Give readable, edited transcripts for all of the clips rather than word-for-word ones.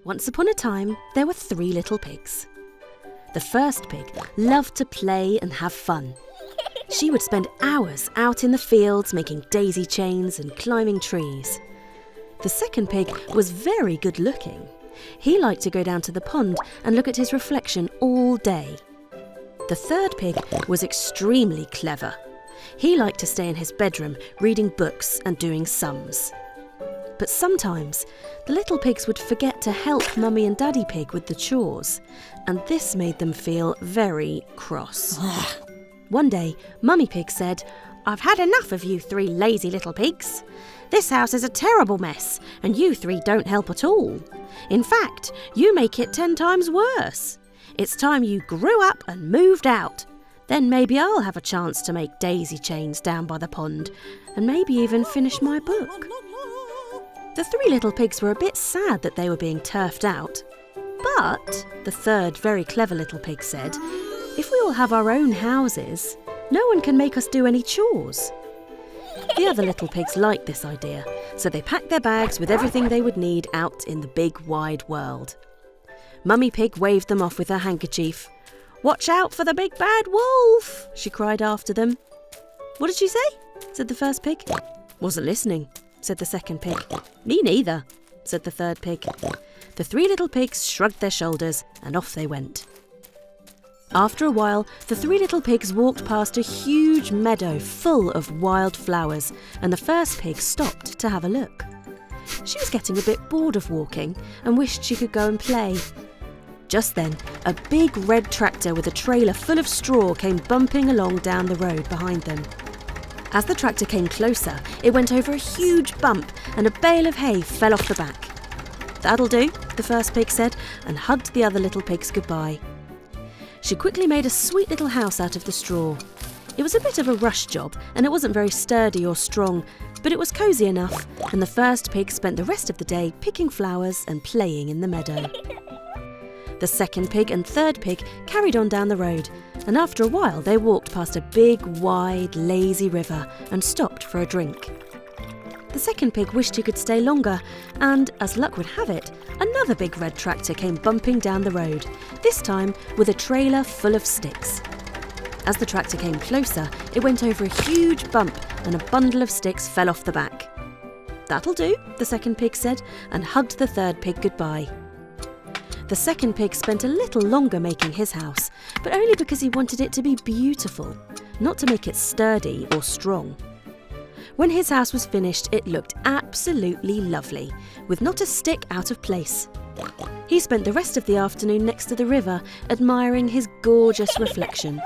Once upon a time, there were 3 little pigs. The first pig loved to play and have fun. She would spend hours out in the fields making daisy chains and climbing trees. The second pig was very good looking. He liked to go down to the pond and look at his reflection all day. The third pig was extremely clever. He liked to stay in his bedroom reading books and doing sums. But sometimes the little pigs would forget to help Mummy and Daddy Pig with the chores, and this made them feel very cross. One day, Mummy Pig said, "I've had enough of you 3 lazy little pigs. This house is a terrible mess, and you 3 don't help at all. In fact, you make it 10 times worse. It's time you grew up and moved out. Then maybe I'll have a chance to make daisy chains down by the pond, and maybe even finish my book." The 3 little pigs were a bit sad that they were being turfed out. But the third very clever little pig said, "If we all have our own houses, no one can make us do any chores." The other little pigs liked this idea, so they packed their bags with everything they would need out in the big wide world. Mummy Pig waved them off with her handkerchief. "Watch out for the big bad wolf," she cried after them. "What did she say?" said the first pig. "Wasn't listening," said the second pig. "Me neither," said the third pig. The 3 little pigs shrugged their shoulders and off they went. After a while, the 3 little pigs walked past a huge meadow full of wild flowers, and the first pig stopped to have a look. She was getting a bit bored of walking and wished she could go and play. Just then, a big red tractor with a trailer full of straw came bumping along down the road behind them. As the tractor came closer, it went over a huge bump and a bale of hay fell off the back. "That'll do," the first pig said, and hugged the other little pigs goodbye. She quickly made a sweet little house out of the straw. It was a bit of a rush job, and it wasn't very sturdy or strong, but it was cosy enough, and the first pig spent the rest of the day picking flowers and playing in the meadow. The second pig and third pig carried on down the road, and after a while they walked past a big, wide, lazy river and stopped for a drink. The second pig wished he could stay longer, and, as luck would have it, another big red tractor came bumping down the road, this time with a trailer full of sticks. As the tractor came closer, it went over a huge bump and a bundle of sticks fell off the back. "That'll do," the second pig said, and hugged the third pig goodbye. The second pig spent a little longer making his house, but only because he wanted it to be beautiful, not to make it sturdy or strong. When his house was finished, it looked absolutely lovely, with not a stick out of place. He spent the rest of the afternoon next to the river, admiring his gorgeous reflection.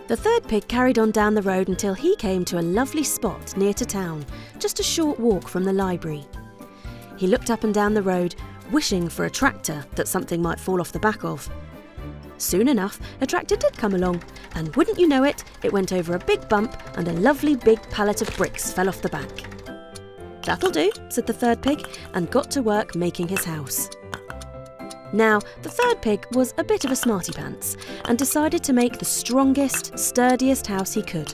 The third pig carried on down the road until he came to a lovely spot near to town, just a short walk from the library. He looked up and down the road, wishing for a tractor that something might fall off the back of. Soon enough, a tractor did come along, and wouldn't you know it, it went over a big bump and a lovely big pallet of bricks fell off the back. "That'll do," said the third pig, and got to work making his house. Now, the third pig was a bit of a smarty pants and decided to make the strongest, sturdiest house he could.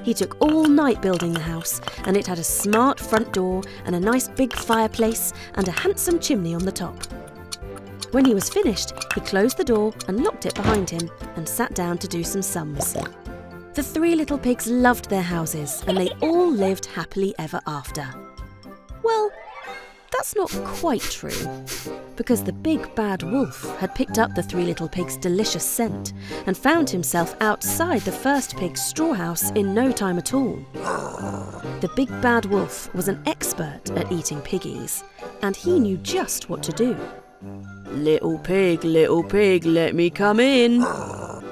He took all night building the house, and it had a smart front door and a nice big fireplace and a handsome chimney on the top. When he was finished, he closed the door and locked it behind him and sat down to do some sums. The 3 little pigs loved their houses, and they all lived happily ever after. Well, that's not quite true, because the big bad wolf had picked up the 3 little pigs' delicious scent and found himself outside the first pig's straw house in no time at all. The big bad wolf was an expert at eating piggies, and he knew just what to do. Little pig, let me come in."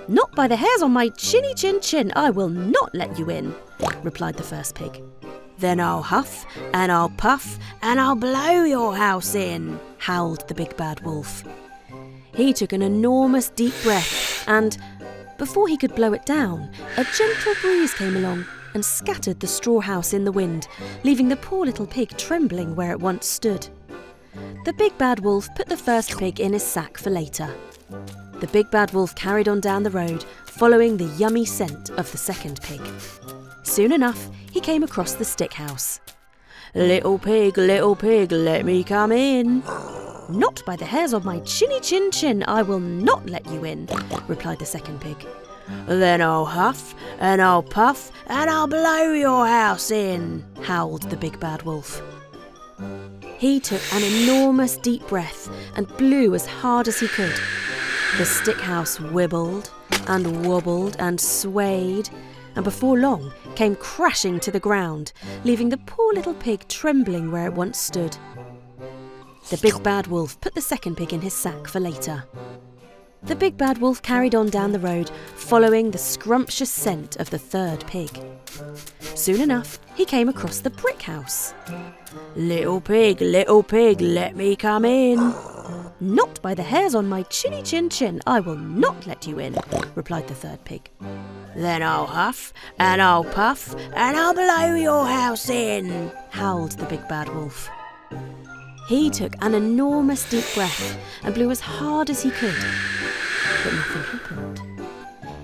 "Not by the hairs on my chinny chin, I will not let you in," replied the first pig. "Then I'll huff and I'll puff and I'll blow your house in," howled the big bad wolf. He took an enormous deep breath and, before he could blow it down, a gentle breeze came along and scattered the straw house in the wind, leaving the poor little pig trembling where it once stood. The big bad wolf put the first pig in his sack for later. The big bad wolf carried on down the road, following the yummy scent of the second pig. Soon enough, he came across the stick house. Little pig, let me come in." "Not by the hairs of my chinny chin chin, I will not let you in," replied the second pig. "Then I'll huff and I'll puff and I'll blow your house in," howled the big bad wolf. He took an enormous deep breath and blew as hard as he could. The stick house wibbled and wobbled and swayed, and before long came crashing to the ground, leaving the poor little pig trembling where it once stood. The big bad wolf put the second pig in his sack for later. The big bad wolf carried on down the road, following the scrumptious scent of the third pig. Soon enough, he came across the brick house. little pig, let me come in." "Not by the hairs on my chinny chin chin, I will not let you in," replied the third pig. "Then I'll huff and I'll puff and I'll blow your house in," howled the big bad wolf. He took an enormous deep breath and blew as hard as he could, but nothing happened.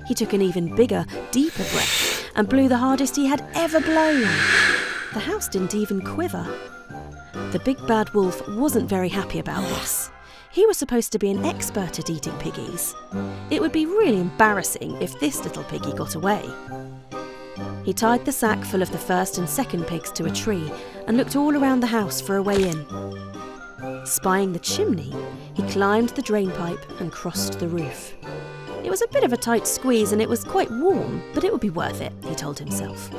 He took an even bigger, deeper breath and blew the hardest he had ever blown. The house didn't even quiver. The big bad wolf wasn't very happy about this. He was supposed to be an expert at eating piggies. It would be really embarrassing if this little piggy got away. He tied the sack full of the first and second pigs to a tree and looked all around the house for a way in. Spying the chimney, he climbed the drain pipe and crossed the roof. It was a bit of a tight squeeze and it was quite warm, but it would be worth it, he told himself.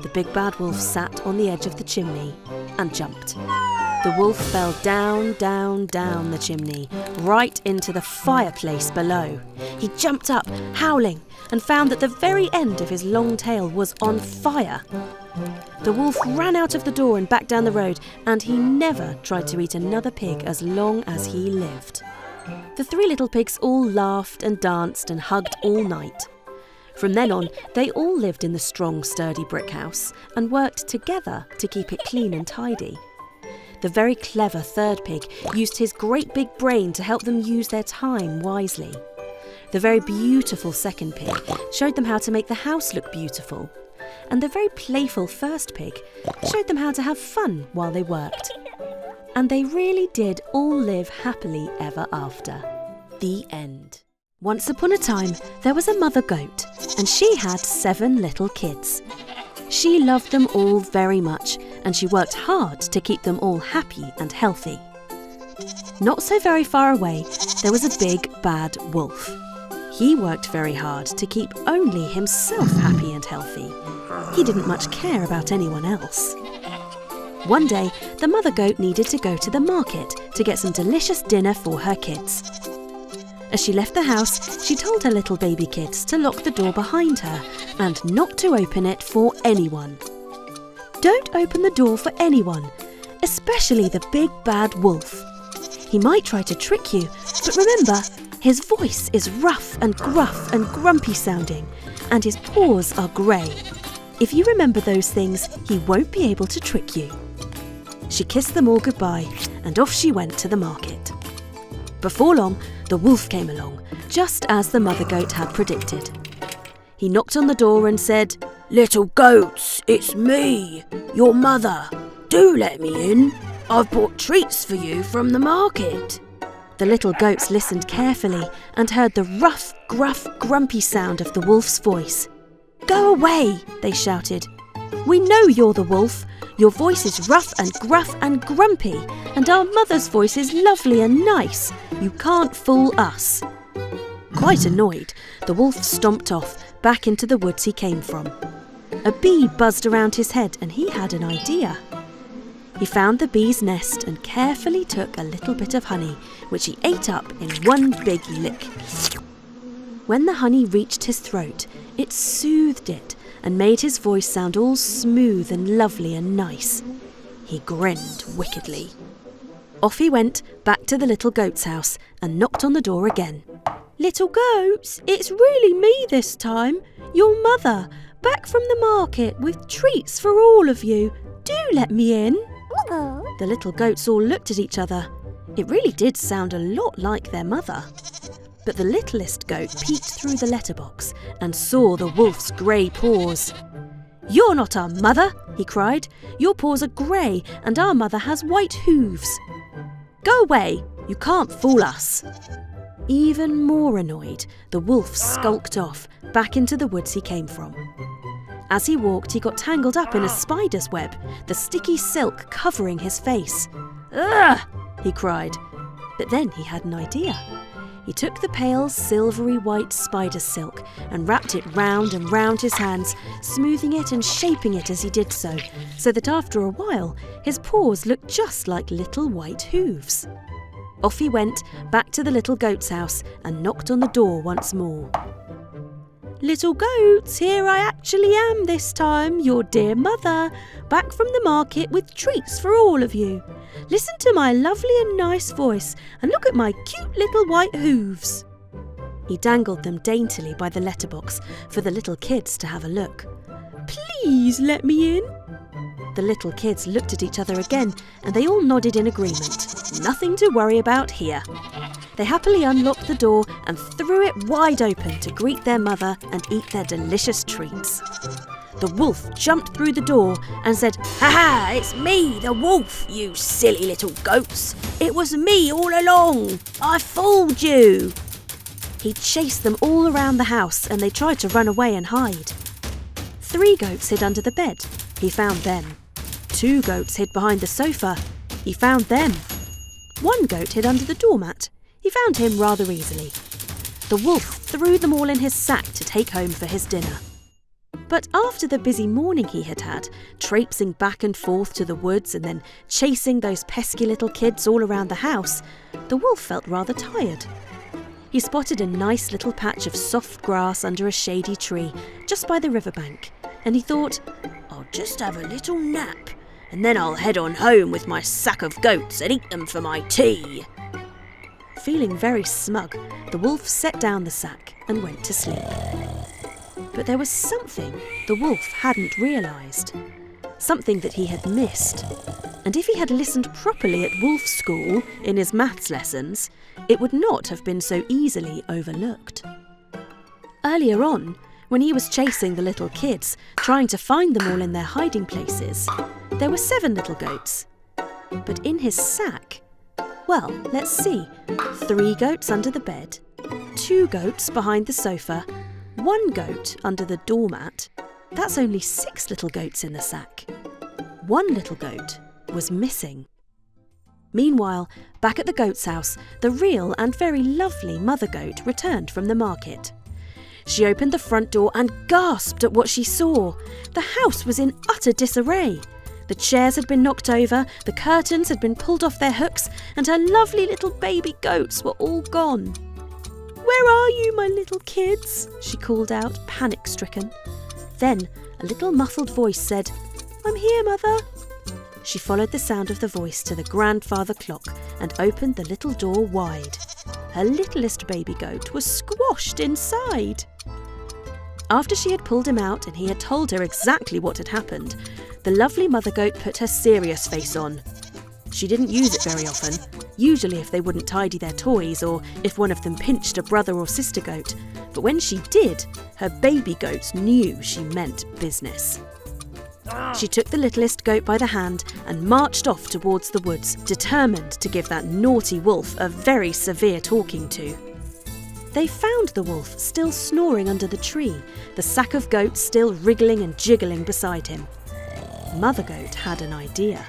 The big bad wolf sat on the edge of the chimney and jumped. The wolf fell down, down, down the chimney, right into the fireplace below. He jumped up, howling, and found that the very end of his long tail was on fire. The wolf ran out of the door and back down the road, and he never tried to eat another pig as long as he lived. The three little pigs all laughed and danced and hugged all night. From then on, they all lived in the strong, sturdy brick house and worked together to keep it clean and tidy. The very clever third pig used his great big brain to help them use their time wisely. The very beautiful second pig showed them how to make the house look beautiful. And the very playful first pig showed them how to have fun while they worked. And they really did all live happily ever after. The end. Once upon a time, there was a mother goat, and she had 7 little kids. She loved them all very much, and she worked hard to keep them all happy and healthy. Not so very far away, there was a big bad wolf. He worked very hard to keep only himself happy and healthy. He didn't much care about anyone else. One day, the mother goat needed to go to the market to get some delicious dinner for her kids. As she left the house, she told her little baby kids to lock the door behind her and not to open it for anyone. Don't open the door for anyone, especially the big bad wolf. He might try to trick you, but remember, his voice is rough and gruff and grumpy sounding, and his paws are grey. If you remember those things, he won't be able to trick you. She kissed them all goodbye, and off she went to the market. Before long, the wolf came along, just as the mother goat had predicted. He knocked on the door and said, "Little goats, it's me, your mother. Do let me in. I've bought treats for you from the market." The little goats listened carefully and heard the rough, gruff, grumpy sound of the wolf's voice. "Go away," they shouted. "We know you're the wolf. Your voice is rough and gruff and grumpy, and our mother's voice is lovely and nice. You can't fool us." Quite annoyed, the wolf stomped off back into the woods he came from. A bee buzzed around his head and he had an idea. He found the bee's nest and carefully took a little bit of honey, which he ate up in one big lick. When the honey reached his throat, it soothed it and made his voice sound all smooth and lovely and nice. He grinned wickedly. Off he went back to the little goat's house and knocked on the door again. "Little goats, it's really me this time, your mother, back from the market with treats for all of you. Do let me in." The little goats all looked at each other. It really did sound a lot like their mother. But the littlest goat peeked through the letterbox and saw the wolf's grey paws. "You're not our mother," he cried. "Your paws are grey and our mother has white hooves." "Go away," You can't fool us." Even more annoyed, the wolf skulked off, back into the woods he came from. As he walked, he got tangled up in a spider's web, the sticky silk covering his face. "Ugh!" he cried. But then he had an idea. He took the pale, silvery white spider silk and wrapped it round and round his hands, smoothing it and shaping it as he did so that after a while his paws looked just like little white hooves. Off he went, back to the little goat's house, and knocked on the door once more. "Little goats, here I actually am this time, your dear mother, back from the market with treats for all of you. Listen to my lovely and nice voice, and look at my cute little white hooves." He dangled them daintily by the letterbox for the little kids to have a look. "Please let me in." The little kids looked at each other again, and they all nodded in agreement. Nothing to worry about here. They happily unlocked the door and threw it wide open to greet their mother and eat their delicious treats. The wolf jumped through the door and said, "Ha ha, it's me, the wolf, you silly little goats. It was me all along. I fooled you." He chased them all around the house and they tried to run away and hide. 3 goats hid under the bed. He found them. 2 goats hid behind the sofa. He found them. 1 goat hid under the doormat. He found him rather easily. The wolf threw them all in his sack to take home for his dinner. But after the busy morning he had had, traipsing back and forth to the woods and then chasing those pesky little kids all around the house, the wolf felt rather tired. He spotted a nice little patch of soft grass under a shady tree just by the riverbank, and he thought, "I'll just have a little nap, and then I'll head on home with my sack of goats and eat them for my tea." Feeling very smug, the wolf set down the sack and went to sleep. But there was something the wolf hadn't realised, something that he had missed. And if he had listened properly at wolf school in his maths lessons, it would not have been so easily overlooked. Earlier on, when he was chasing the little kids, trying to find them all in their hiding places, there were 7 little goats. But in his sack, well, let's see, 3 goats under the bed, 2 goats behind the sofa, 1 goat under the doormat. That's only 6 little goats in the sack. 1 little goat was missing. Meanwhile, back at the goat's house, the real and very lovely mother goat returned from the market. She opened the front door and gasped at what she saw. The house was in utter disarray. The chairs had been knocked over, the curtains had been pulled off their hooks, and her lovely little baby goats were all gone. "Where are you, my little kids?" she called out, panic-stricken. Then a little muffled voice said, "I'm here, Mother." She followed the sound of the voice to the grandfather clock and opened the little door wide. Her littlest baby goat was squashed inside. After she had pulled him out and he had told her exactly what had happened, the lovely mother goat put her serious face on. She didn't use it very often, usually if they wouldn't tidy their toys or if one of them pinched a brother or sister goat. But when she did, her baby goats knew she meant business. She took the littlest goat by the hand and marched off towards the woods, determined to give that naughty wolf a very severe talking to. They found the wolf still snoring under the tree, the sack of goats still wriggling and jiggling beside him. Mother Goat had an idea.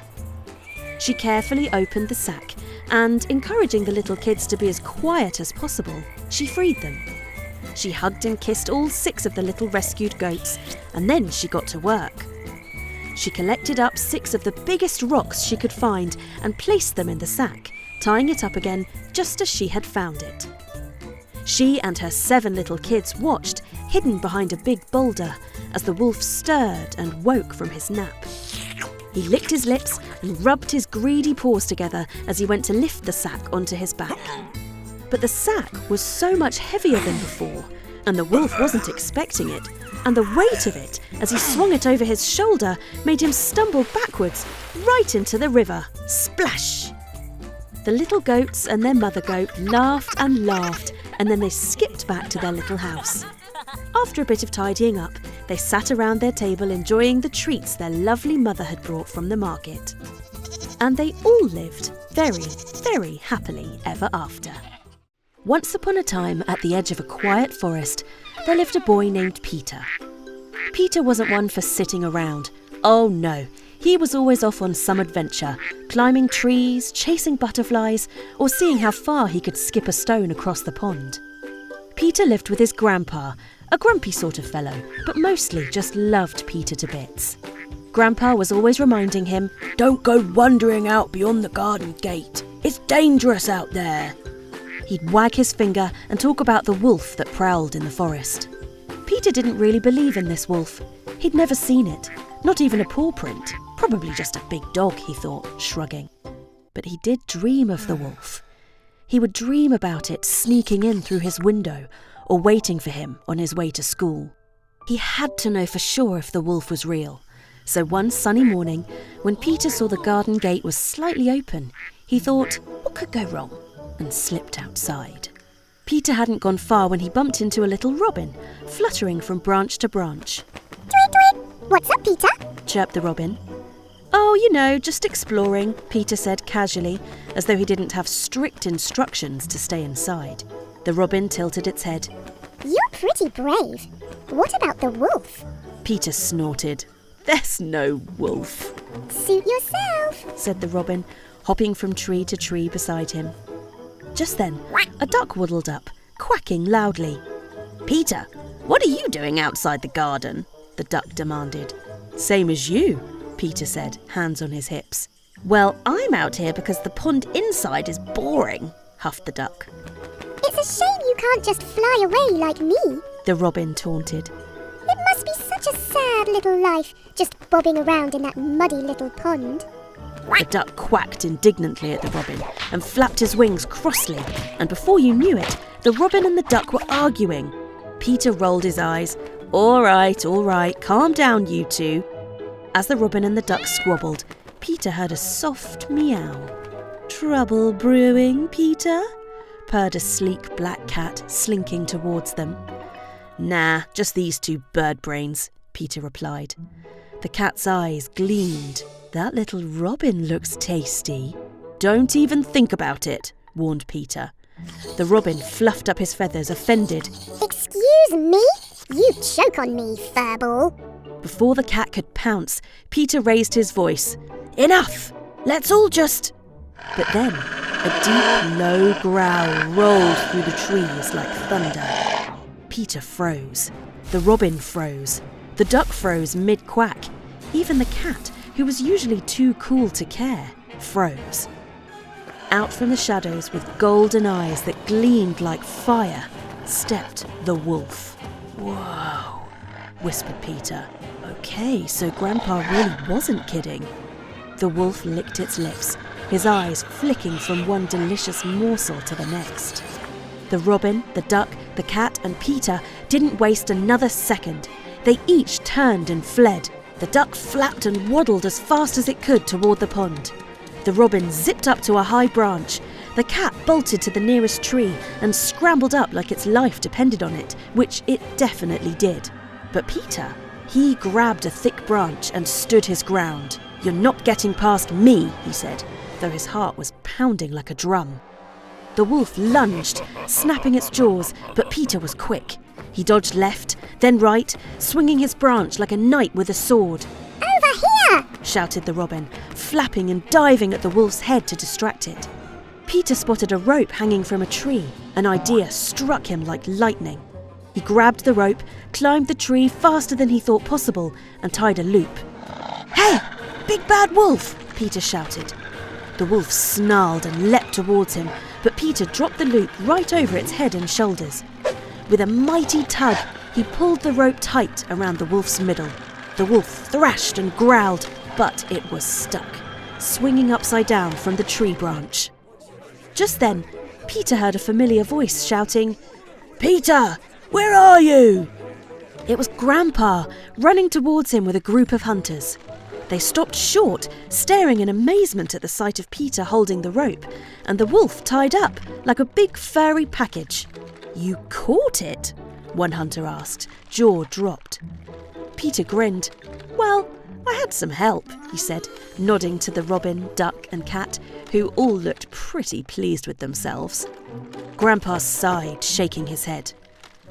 She carefully opened the sack and, encouraging the little kids to be as quiet as possible, she freed them. She hugged and kissed all 6 of the little rescued goats, and then she got to work. She collected up 6 of the biggest rocks she could find and placed them in the sack, tying it up again just as she had found it. She and her 7 little kids watched, hidden behind a big boulder, as the wolf stirred and woke from his nap. He licked his lips and rubbed his greedy paws together as he went to lift the sack onto his back. But the sack was so much heavier than before, and the wolf wasn't expecting it, and the weight of it, as he swung it over his shoulder, made him stumble backwards, right into the river. Splash! The little goats and their mother goat laughed and laughed, and then they skipped back to their little house. After a bit of tidying up, they sat around their table enjoying the treats their lovely mother had brought from the market. And they all lived very, very happily ever after. Once upon a time, at the edge of a quiet forest, there lived a boy named Peter. Peter wasn't one for sitting around. Oh no, he was always off on some adventure, climbing trees, chasing butterflies, or seeing how far he could skip a stone across the pond. Peter lived with his grandpa, a grumpy sort of fellow, but mostly just loved Peter to bits. Grandpa was always reminding him, "Don't go wandering out beyond the garden gate. It's dangerous out there." He'd wag his finger and talk about the wolf that prowled in the forest. Peter didn't really believe in this wolf. He'd never seen it, not even a paw print. Probably just a big dog, he thought, shrugging. But he did dream of the wolf. He would dream about it sneaking in through his window or waiting for him on his way to school. He had to know for sure if the wolf was real. So one sunny morning, when Peter saw the garden gate was slightly open, he thought, what could go wrong? And slipped outside. Peter hadn't gone far when he bumped into a little robin, fluttering from branch to branch. Tweet, tweet! What's up, Peter? Chirped the robin. Oh, you know, just exploring, Peter said casually, as though he didn't have strict instructions to stay inside. The robin tilted its head. You're pretty brave. What about the wolf? Peter snorted. There's no wolf. Suit yourself, said the robin, hopping from tree to tree beside him. Just then, a duck waddled up, quacking loudly. Peter, what are you doing outside the garden? The duck demanded. Same as you, Peter said, hands on his hips. Well, I'm out here because the pond inside is boring, huffed the duck. It's a shame you can't just fly away like me, the robin taunted. It must be such a sad little life, just bobbing around in that muddy little pond. The duck quacked indignantly at the robin and flapped his wings crossly, and before you knew it, the robin and the duck were arguing. Peter rolled his eyes. All right, calm down, you two. As the robin and the duck squabbled, Peter heard a soft meow. Trouble brewing, Peter? Purred a sleek black cat, slinking towards them. Nah, just these two bird brains, Peter replied. The cat's eyes gleamed. That little robin looks tasty. Don't even think about it, warned Peter. The robin fluffed up his feathers, offended. Excuse me? You choke on me, furball. Before the cat could pounce, Peter raised his voice. Enough! Let's all just... But then, a deep, low growl rolled through the trees like thunder. Peter froze. The robin froze. The duck froze mid-quack. Even the cat, who was usually too cool to care, froze. Out from the shadows with golden eyes that gleamed like fire, stepped the wolf. Whoa, whispered Peter. Okay, so Grandpa really wasn't kidding. The wolf licked its lips, his eyes flicking from one delicious morsel to the next. The robin, the duck, the cat and Peter didn't waste another second. They each turned and fled. The duck flapped and waddled as fast as it could toward the pond. The robin zipped up to a high branch. The cat bolted to the nearest tree and scrambled up like its life depended on it, which it definitely did. But Peter, he grabbed a thick branch and stood his ground. You're not getting past me, he said, though his heart was pounding like a drum. The wolf lunged, snapping its jaws, but Peter was quick. He dodged left, then right, swinging his branch like a knight with a sword. Over here! Shouted the robin, flapping and diving at the wolf's head to distract it. Peter spotted a rope hanging from a tree. An idea struck him like lightning. He grabbed the rope, climbed the tree faster than he thought possible, and tied a loop. Hey! Big bad wolf! Peter shouted. The wolf snarled and leapt towards him, but Peter dropped the loop right over its head and shoulders. With a mighty tug, he pulled the rope tight around the wolf's middle. The wolf thrashed and growled, but it was stuck, swinging upside down from the tree branch. Just then, Peter heard a familiar voice shouting, "Peter, where are you?" It was Grandpa, running towards him with a group of hunters. They stopped short, staring in amazement at the sight of Peter holding the rope, and the wolf tied up like a big furry package. "You caught it?" one hunter asked, jaw dropped. Peter grinned. "Well, "I had some help," he said, nodding to the robin, duck and cat, who all looked pretty pleased with themselves. Grandpa sighed, shaking his head.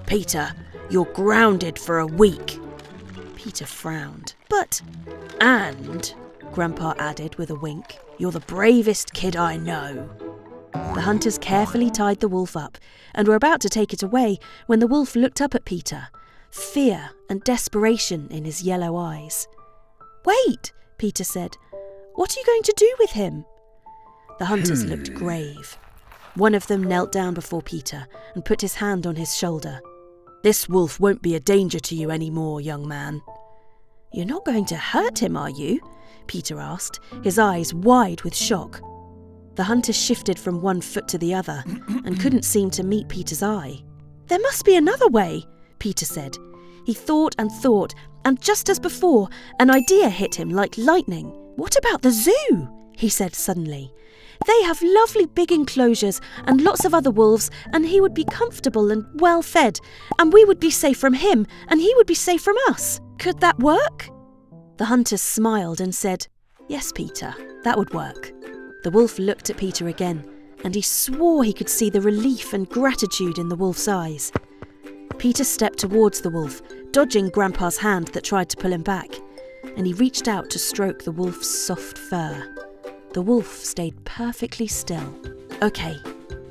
"Peter, you're grounded for a week." Peter frowned. And, Grandpa added with a wink, "you're the bravest kid I know." The hunters carefully tied the wolf up and were about to take it away when the wolf looked up at Peter, fear and desperation in his yellow eyes. "Wait," Peter said. "What are you going to do with him?" The hunters looked grave. One of them knelt down before Peter and put his hand on his shoulder. "This wolf won't be a danger to you anymore, young man." "You're not going to hurt him, are you?" Peter asked, his eyes wide with shock. The hunter shifted from one foot to the other and couldn't seem to meet Peter's eye. "There must be another way," Peter said. He thought, and just as before, an idea hit him like lightning. "What about the zoo?" he said suddenly. "They have lovely big enclosures and lots of other wolves, and he would be comfortable and well fed, and we would be safe from him, and he would be safe from us. Could that work?" The hunters smiled and said, "Yes, Peter, that would work." The wolf looked at Peter again, and he swore he could see the relief and gratitude in the wolf's eyes. Peter stepped towards the wolf, dodging Grandpa's hand that tried to pull him back, and he reached out to stroke the wolf's soft fur. The wolf stayed perfectly still. "Okay,"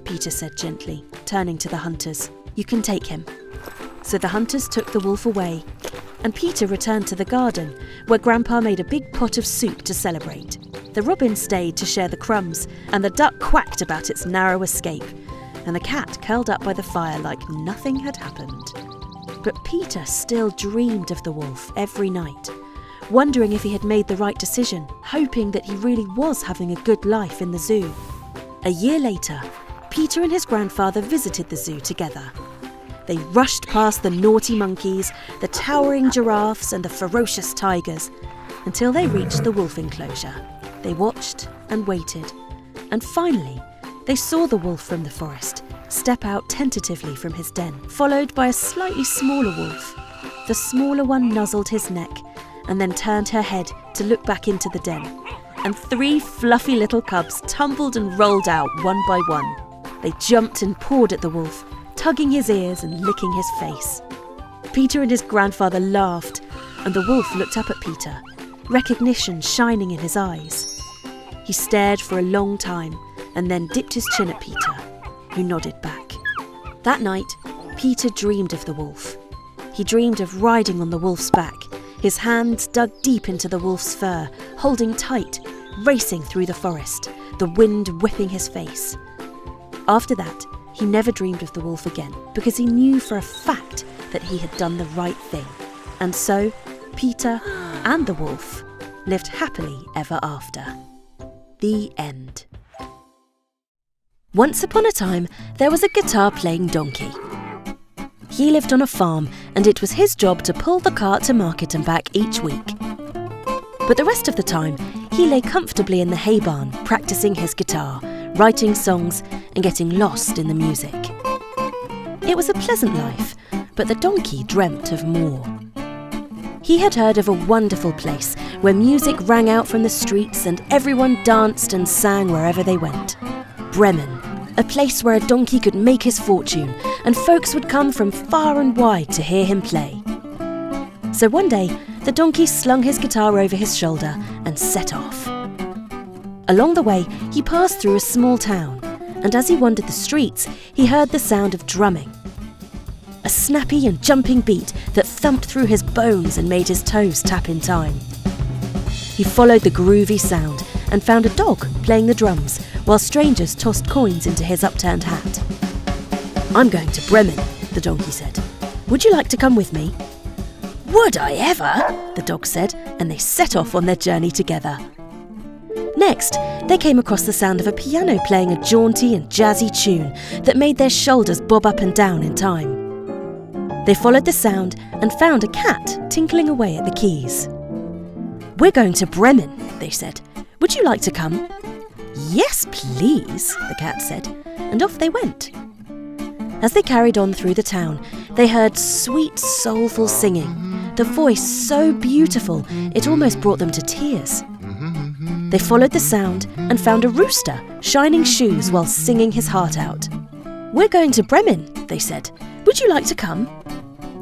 Peter said gently, turning to the hunters. "You can take him." So the hunters took the wolf away, and Peter returned to the garden, where Grandpa made a big pot of soup to celebrate. The robin stayed to share the crumbs, and the duck quacked about its narrow escape, and the cat curled up by the fire like nothing had happened. But Peter still dreamed of the wolf every night, wondering if he had made the right decision, hoping that he really was having a good life in the zoo. A year later, Peter and his grandfather visited the zoo together. They rushed past the naughty monkeys, the towering giraffes and the ferocious tigers, until they reached the wolf enclosure. They watched and waited, and finally they saw the wolf from the forest step out tentatively from his den, followed by a slightly smaller wolf. The smaller one nuzzled his neck and then turned her head to look back into the den, and 3 fluffy little cubs tumbled and rolled out one by one. They jumped and pawed at the wolf, tugging his ears and licking his face. Peter and his grandfather laughed, and the wolf looked up at Peter, recognition shining in his eyes. He stared for a long time and then dipped his chin at Peter, who nodded back. That night, Peter dreamed of the wolf. He dreamed of riding on the wolf's back, his hands dug deep into the wolf's fur, holding tight, racing through the forest, the wind whipping his face. After that, he never dreamed of the wolf again, because he knew for a fact that he had done the right thing. And so, Peter and the wolf lived happily ever after. The end. Once upon a time, there was a guitar-playing donkey. He lived on a farm, and it was his job to pull the cart to market and back each week. But the rest of the time, he lay comfortably in the hay barn, practicing his guitar, writing songs, and getting lost in the music. It was a pleasant life, but the donkey dreamt of more. He had heard of a wonderful place where music rang out from the streets and everyone danced and sang wherever they went. Bremen, a place where a donkey could make his fortune, and folks would come from far and wide to hear him play. So one day, the donkey slung his guitar over his shoulder and set off. Along the way, he passed through a small town, and as he wandered the streets, he heard the sound of drumming. A snappy and jumping beat that thumped through his bones and made his toes tap in time. He followed the groovy sound and found a dog playing the drums while strangers tossed coins into his upturned hat. "I'm going to Bremen," the donkey said. "Would you like to come with me?" "Would I ever?" the dog said, and they set off on their journey together. Next, they came across the sound of a piano playing a jaunty and jazzy tune that made their shoulders bob up and down in time. They followed the sound and found a cat tinkling away at the keys. "We're going to Bremen," they said. "Would you like to come?" "Yes, please," the cat said, and off they went. As they carried on through the town, they heard sweet, soulful singing, the voice so beautiful it almost brought them to tears. They followed the sound and found a rooster shining shoes while singing his heart out. "We're going to Bremen," they said. "Would you like to come?"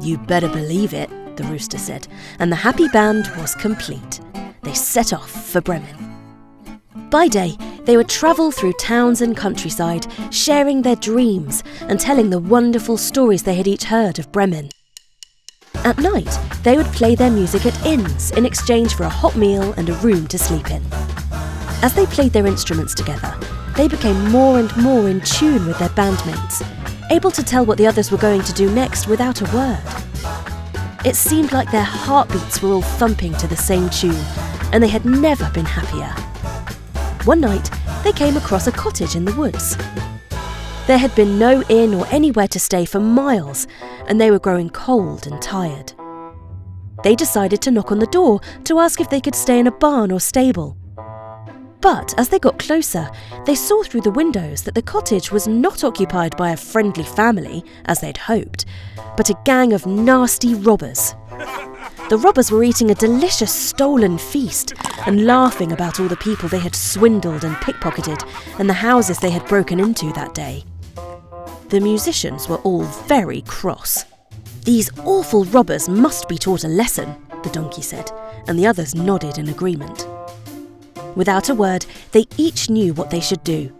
"You better believe it," the rooster said, and the happy band was complete. They set off for Bremen. By day, they would travel through towns and countryside, sharing their dreams and telling the wonderful stories they had each heard of Bremen. At night, they would play their music at inns in exchange for a hot meal and a room to sleep in. As they played their instruments together, they became more and more in tune with their bandmates, able to tell what the others were going to do next without a word. It seemed like their heartbeats were all thumping to the same tune, and they had never been happier. One night, they came across a cottage in the woods. There had been no inn or anywhere to stay for miles, and they were growing cold and tired. They decided to knock on the door to ask if they could stay in a barn or stable. But as they got closer, they saw through the windows that the cottage was not occupied by a friendly family, as they'd hoped, but a gang of nasty robbers. The robbers were eating a delicious stolen feast and laughing about all the people they had swindled and pickpocketed and the houses they had broken into that day. The musicians were all very cross. "These awful robbers must be taught a lesson," the donkey said, and the others nodded in agreement. Without a word, they each knew what they should do.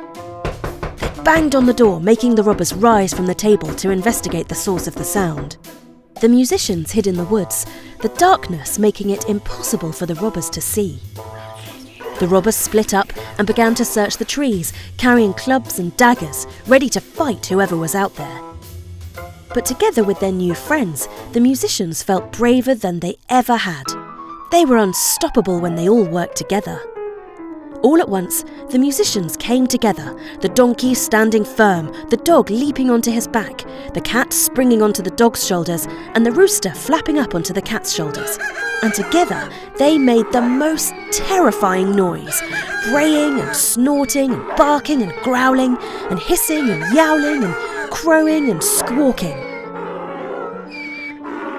They banged on the door, making the robbers rise from the table to investigate the source of the sound. The musicians hid in the woods, the darkness making it impossible for the robbers to see. The robbers split up and began to search the trees, carrying clubs and daggers, ready to fight whoever was out there. But together with their new friends, the musicians felt braver than they ever had. They were unstoppable when they all worked together. All at once, the musicians came together, the donkey standing firm, the dog leaping onto his back, the cat springing onto the dog's shoulders, and the rooster flapping up onto the cat's shoulders. And together, they made the most terrifying noise, braying and snorting and barking and growling and hissing and yowling and crowing and squawking.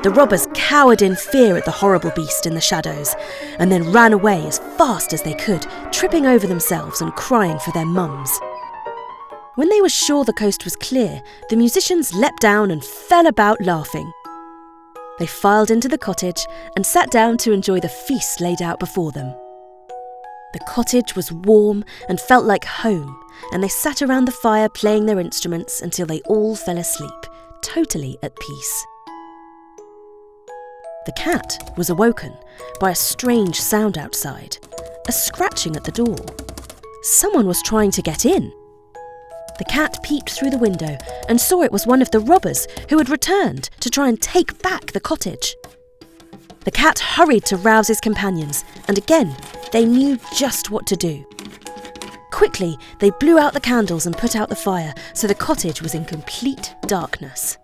The robbers cowered in fear at the horrible beast in the shadows, and then ran away as fast as they could, tripping over themselves and crying for their mums. When they were sure the coast was clear, the musicians leapt down and fell about laughing. They filed into the cottage and sat down to enjoy the feast laid out before them. The cottage was warm and felt like home, and they sat around the fire playing their instruments until they all fell asleep, totally at peace. The cat was awoken by a strange sound outside, a scratching at the door. Someone was trying to get in. The cat peeped through the window and saw it was one of the robbers who had returned to try and take back the cottage. The cat hurried to rouse his companions, and again, they knew just what to do. Quickly, they blew out the candles and put out the fire, so the cottage was in complete darkness.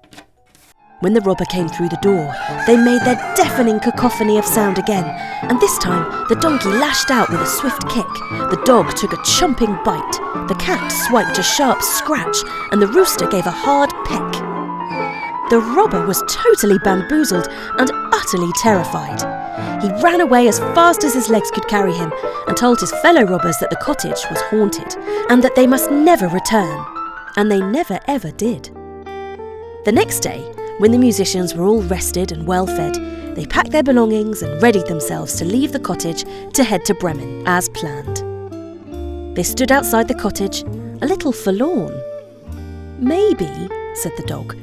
When the robber came through the door, they made their deafening cacophony of sound again, and this time the donkey lashed out with a swift kick, the dog took a chomping bite, the cat swiped a sharp scratch, and the rooster gave a hard peck. The robber was totally bamboozled and utterly terrified. He ran away as fast as his legs could carry him and told his fellow robbers that the cottage was haunted and that they must never return. And they never ever did. The next day, when the musicians were all rested and well fed, they packed their belongings and readied themselves to leave the cottage to head to Bremen, as planned. They stood outside the cottage, a little forlorn. "Maybe," said the dog,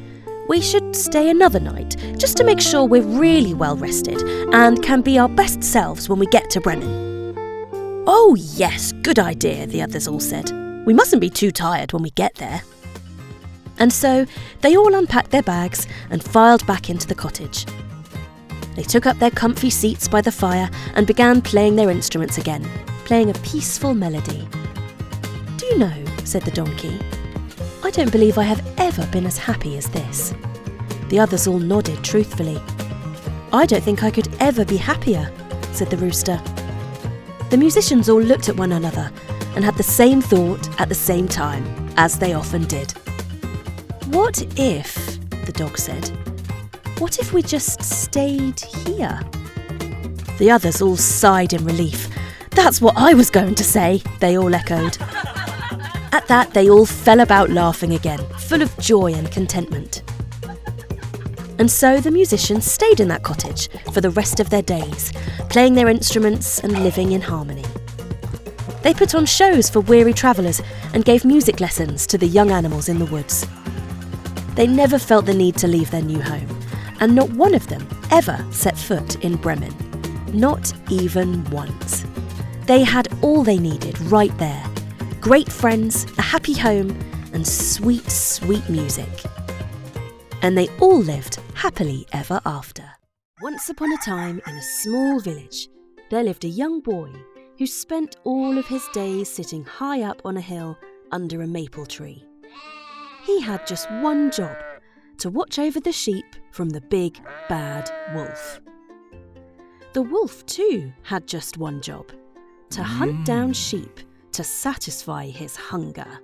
"we should stay another night, just to make sure we're really well rested and can be our best selves when we get to Bremen." "Oh yes, good idea," the others all said. "We mustn't be too tired when we get there." And so they all unpacked their bags and filed back into the cottage. They took up their comfy seats by the fire and began playing their instruments again, playing a peaceful melody. "Do you know," said the donkey, "I don't believe I have ever been as happy as this." The others all nodded truthfully. "I don't think I could ever be happier," said the rooster. The musicians all looked at one another and had the same thought at the same time, as they often did. "What if," the dog said, What if we just stayed here? The others all sighed in relief. That's what I was going to say, they all echoed. At that, they all fell about laughing again, full of joy and contentment. And so the musicians stayed in that cottage for the rest of their days, playing their instruments and living in harmony. They put on shows for weary travellers and gave music lessons to the young animals in the woods. They never felt the need to leave their new home, and not one of them ever set foot in Bremen. Not even once. They had all they needed right there. Great friends, a happy home, and sweet, sweet music. And they all lived happily ever after. Once upon a time, in a small village, there lived a young boy who spent all of his days sitting high up on a hill under a maple tree. He had just one job, to watch over the sheep from the big, bad wolf. The wolf, too, had just one job, to hunt down sheep to satisfy his hunger.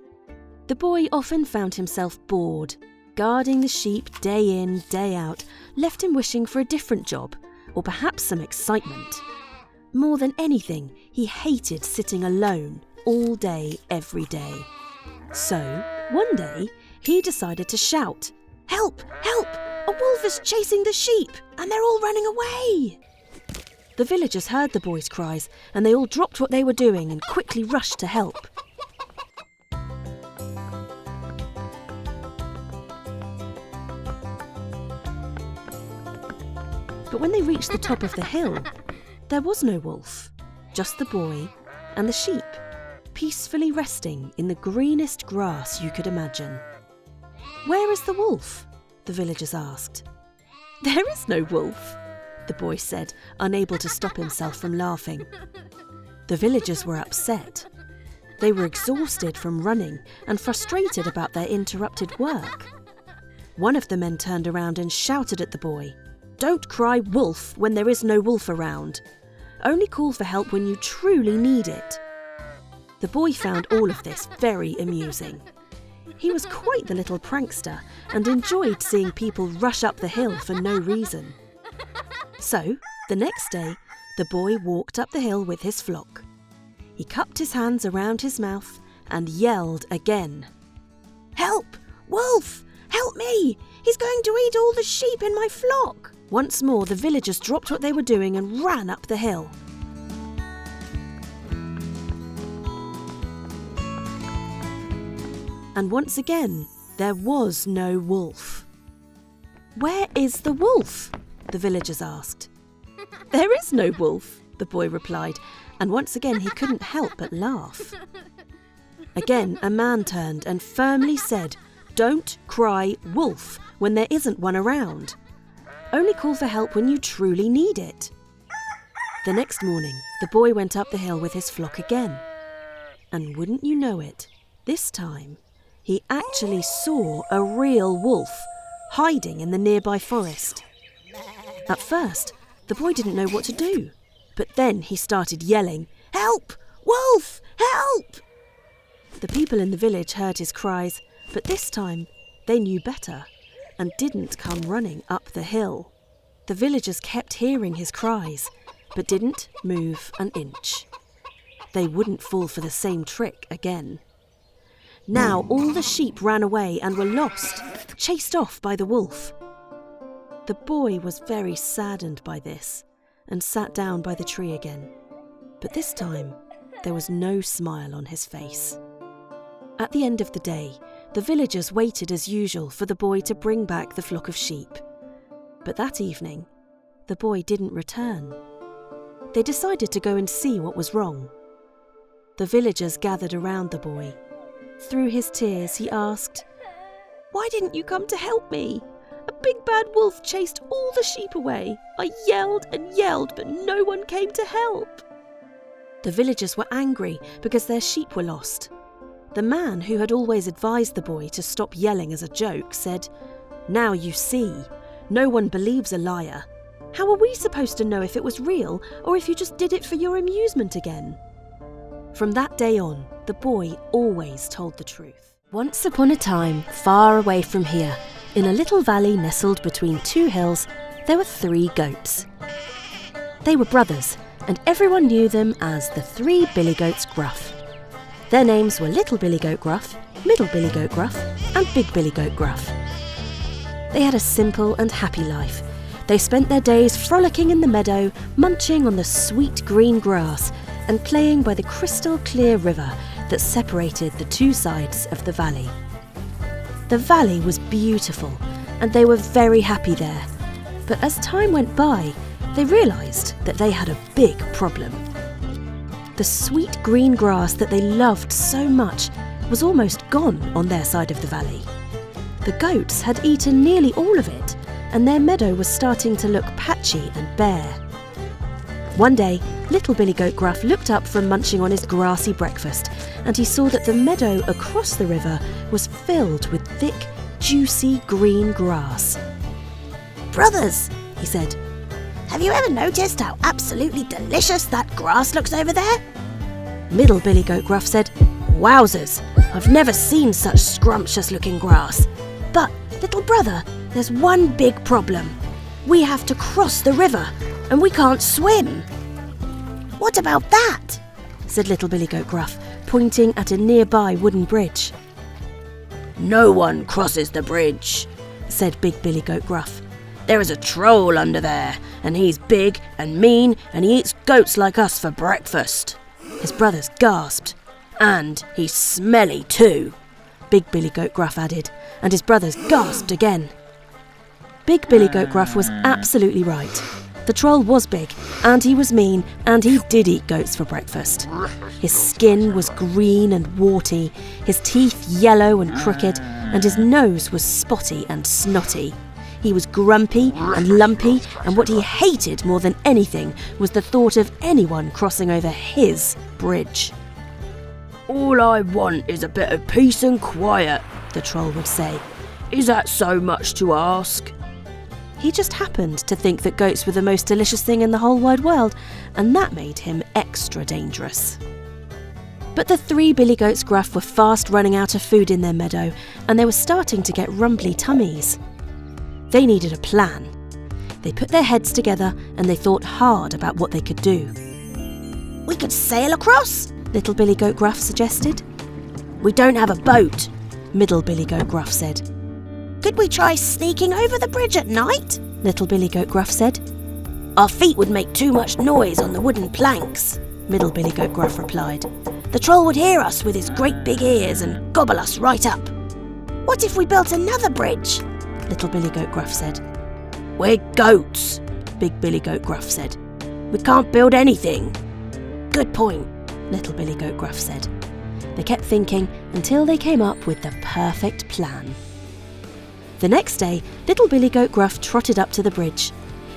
The boy often found himself bored. Guarding the sheep day in, day out left him wishing for a different job, or perhaps some excitement. More than anything, he hated sitting alone all day, every day. So, one day, he decided to shout, "Help! Help! A wolf is chasing the sheep, and they're all running away!" The villagers heard the boy's cries, and they all dropped what they were doing and quickly rushed to help. But when they reached the top of the hill, there was no wolf, just the boy and the sheep, peacefully resting in the greenest grass you could imagine. "Where is the wolf?" the villagers asked. "There is no wolf," the boy said, unable to stop himself from laughing. The villagers were upset. They were exhausted from running and frustrated about their interrupted work. One of the men turned around and shouted at the boy, "Don't cry wolf when there is no wolf around. Only call for help when you truly need it." The boy found all of this very amusing. He was quite the little prankster and enjoyed seeing people rush up the hill for no reason. So, the next day, the boy walked up the hill with his flock. He cupped his hands around his mouth and yelled again. "Help! Wolf! Help me! He's going to eat all the sheep in my flock!" Once more, the villagers dropped what they were doing and ran up the hill. And once again, there was no wolf. "Where is the wolf?" the villagers asked. "There is no wolf," the boy replied, and once again he couldn't help but laugh. Again, a man turned and firmly said, "Don't cry wolf when there isn't one around. Only call for help when you truly need it." The next morning, the boy went up the hill with his flock again. And wouldn't you know it, this time, he actually saw a real wolf hiding in the nearby forest. At first, the boy didn't know what to do, but then he started yelling, "Help! Wolf! Help!" The people in the village heard his cries, but this time they knew better and didn't come running up the hill. The villagers kept hearing his cries, but didn't move an inch. They wouldn't fall for the same trick again. Now all the sheep ran away and were lost, chased off by the wolf. The boy was very saddened by this and sat down by the tree again. But this time, there was no smile on his face. At the end of the day, the villagers waited as usual for the boy to bring back the flock of sheep. But that evening, the boy didn't return. They decided to go and see what was wrong. The villagers gathered around the boy. Through his tears, he asked, "Why didn't you come to help me? A big bad wolf chased all the sheep away. I yelled and yelled, but no one came to help." The villagers were angry because their sheep were lost. The man who had always advised the boy to stop yelling as a joke said, "Now you see, no one believes a liar. How are we supposed to know if it was real or if you just did it for your amusement again?" From that day on, the boy always told the truth. Once upon a time, far away from here, In a little valley nestled between two hills, there were 3 goats. They were brothers, and everyone knew them as the 3 billy goats Gruff. Their names were Little Billy Goat Gruff, Middle Billy Goat Gruff, and Big Billy Goat Gruff. They had a simple and happy life. They spent their days frolicking in the meadow, munching on the sweet green grass, and playing by the crystal clear river that separated the 2 sides of the valley. The valley was beautiful, and they were very happy there. But as time went by, they realised that they had a big problem. The sweet green grass that they loved so much was almost gone on their side of the valley. The goats had eaten nearly all of it, and their meadow was starting to look patchy and bare. One day, Little Billy Goat Gruff looked up from munching on his grassy breakfast, and he saw that the meadow across the river was filled with thick, juicy green grass. "Brothers," he said, "have you ever noticed how absolutely delicious that grass looks over there?" Middle Billy Goat Gruff said, "Wowzers, I've never seen such scrumptious-looking grass. But, little brother, there's one big problem. We have to cross the river, and we can't swim." "What about that?" said Little Billy Goat Gruff, pointing at a nearby wooden bridge. "No one crosses the bridge," said Big Billy Goat Gruff. "There is a troll under there, and he's big and mean, and he eats goats like us for breakfast." His brothers gasped. "And he's smelly too," Big Billy Goat Gruff added, and his brothers gasped again. Big Billy Goat Gruff was absolutely right. The troll was big, and he was mean, and he did eat goats for breakfast. His skin was green and warty, his teeth yellow and crooked, and his nose was spotty and snotty. He was grumpy and lumpy, and what he hated more than anything was the thought of anyone crossing over his bridge. "All I want is a bit of peace and quiet," the troll would say. "Is that so much to ask?" He just happened to think that goats were the most delicious thing in the whole wide world, and that made him extra dangerous. But the 3 billy goats Gruff were fast running out of food in their meadow, and they were starting to get rumbly tummies. They needed a plan. They put their heads together and they thought hard about what they could do. "We could sail across," Little Billy Goat Gruff suggested. "We don't have a boat," Middle Billy Goat Gruff said. "Could we try sneaking over the bridge at night?" Little Billy Goat Gruff said. "Our feet would make too much noise on the wooden planks," Middle Billy Goat Gruff replied. "The troll would hear us with his great big ears and gobble us right up." "What if we built another bridge?" Little Billy Goat Gruff said. "We're goats," Big Billy Goat Gruff said. "We can't build anything." "Good point," Little Billy Goat Gruff said. They kept thinking until they came up with the perfect plan. The next day, Little Billy Goat Gruff trotted up to the bridge.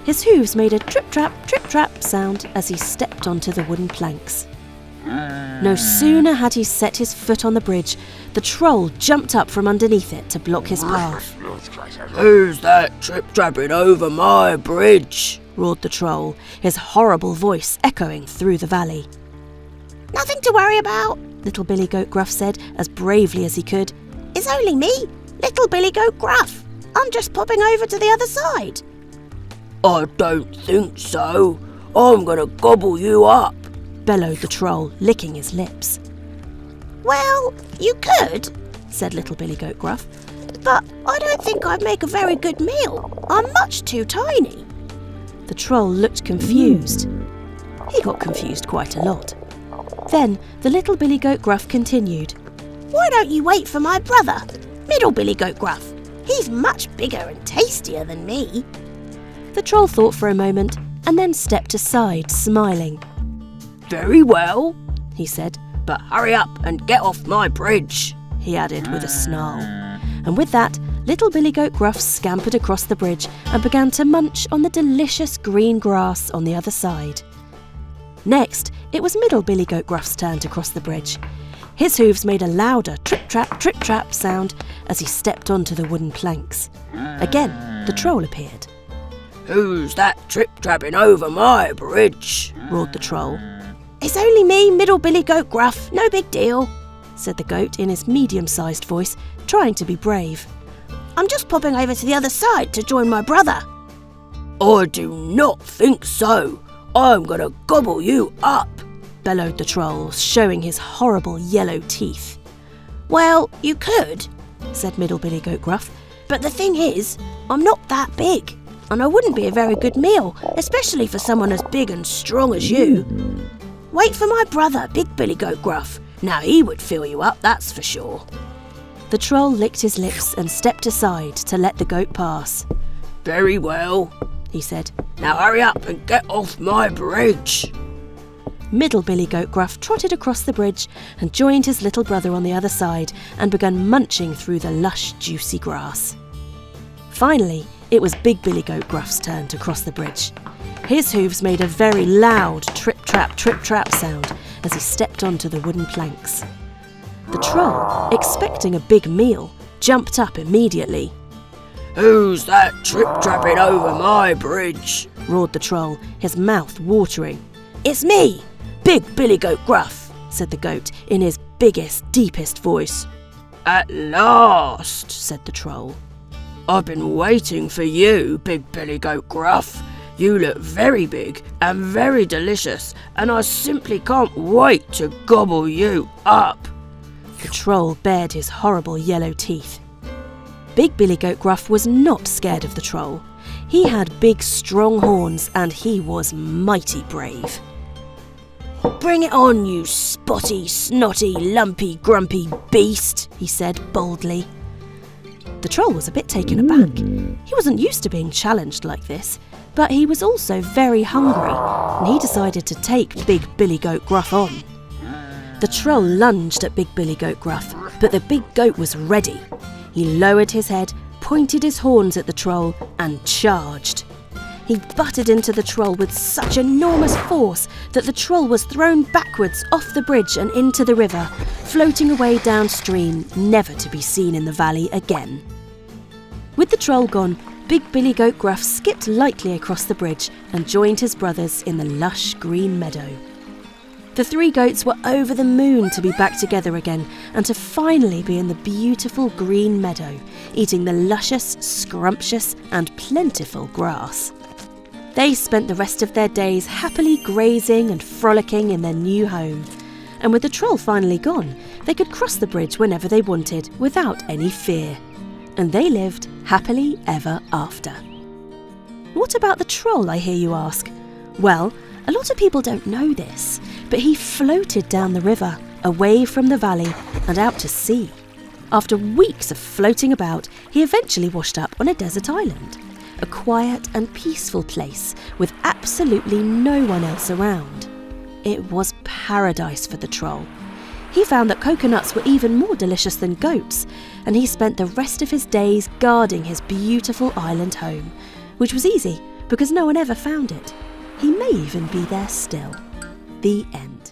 His hooves made a trip-trap sound as he stepped onto the wooden planks. No sooner had he set his foot on the bridge, the troll jumped up from underneath it to block his path. "Who's that trip-trapping over my bridge?" roared the troll, his horrible voice echoing through the valley. "Nothing to worry about," Little Billy Goat Gruff said as bravely as he could. "It's only me, Little Billy Goat Gruff. I'm just popping over to the other side." "I don't think so. I'm gonna gobble you up," bellowed the troll, licking his lips. "Well, you could," said Little Billy Goat Gruff. "but I don't think I'd make a very good meal. I'm much too tiny." The troll looked confused. He got confused quite a lot. Then the Little Billy Goat Gruff continued. "Why don't you wait for my brother, Middle Billy Goat Gruff? He's much bigger and tastier than me." The troll thought for a moment and then stepped aside, smiling. "Very well," he said, "but hurry up and get off my bridge," he added with a snarl. And with that, Little Billy Goat Gruff scampered across the bridge and began to munch on the delicious green grass on the other side. Next, it was Middle Billy Goat Gruff's turn to cross the bridge. His hooves made a louder trip-trap sound as he stepped onto the wooden planks. Again, the troll appeared. "Who's that trip-trapping over my bridge?" roared the troll. "It's only me, Middle Billy Goat Gruff. No big deal," said the goat in his medium-sized voice, trying to be brave. I'm just popping over to the other side to join my brother." "I do not think so. I'm going to gobble you up," bellowed the troll, showing his horrible yellow teeth. "Well, you could," said Middle Billy Goat Gruff, "but the thing is, I'm not that big, and I wouldn't be a very good meal, especially for someone as big and strong as you. Wait for my brother, Big Billy Goat Gruff. Now he would fill you up, that's for sure." The troll licked his lips and stepped aside to let the goat pass. "Very well," he said. "Now hurry up and get off my bridge." Middle Billy Goat Gruff trotted across the bridge and joined his little brother on the other side and began munching through the lush, juicy grass. Finally, it was Big Billy Goat Gruff's turn to cross the bridge. His hooves made a very loud trip-trap sound as he stepped onto the wooden planks. The troll, expecting a big meal, jumped up immediately. "Who's that trip-trapping over my bridge?" roared the troll, his mouth watering. "It's me, Big Billy Goat Gruff," said the goat in his biggest, deepest voice. "At last," said the troll. "I've been waiting for you, Big Billy Goat Gruff. You look very big and very delicious, and I simply can't wait to gobble you up." The troll bared his horrible yellow teeth. Big Billy Goat Gruff was not scared of the troll. He had big, strong horns, and he was mighty brave. "Bring it on, you spotty, snotty, lumpy, grumpy beast," he said boldly. The troll was a bit taken aback. He wasn't used to being challenged like this, but he was also very hungry, and he decided to take Big Billy Goat Gruff on. The troll lunged at Big Billy Goat Gruff, but the big goat was ready. He lowered his head, pointed his horns at the troll, and charged. He butted into the troll with such enormous force that the troll was thrown backwards off the bridge and into the river, floating away downstream, never to be seen in the valley again. With the troll gone, Big Billy Goat Gruff skipped lightly across the bridge and joined his brothers in the lush green meadow. The three goats were over the moon to be back together again and to finally be in the beautiful green meadow, eating the luscious, scrumptious and plentiful grass. They spent the rest of their days happily grazing and frolicking in their new home. And with the troll finally gone, they could cross the bridge whenever they wanted without any fear. And they lived happily ever after. What about the troll, I hear you ask? Well, a lot of people don't know this, but he floated down the river, away from the valley and out to sea. After weeks of floating about, he eventually washed up on a desert island, a quiet and peaceful place with absolutely no one else around. It was paradise for the troll. He found that coconuts were even more delicious than goats, and he spent the rest of his days guarding his beautiful island home, which was easy because no one ever found it. He may even be there still. The end.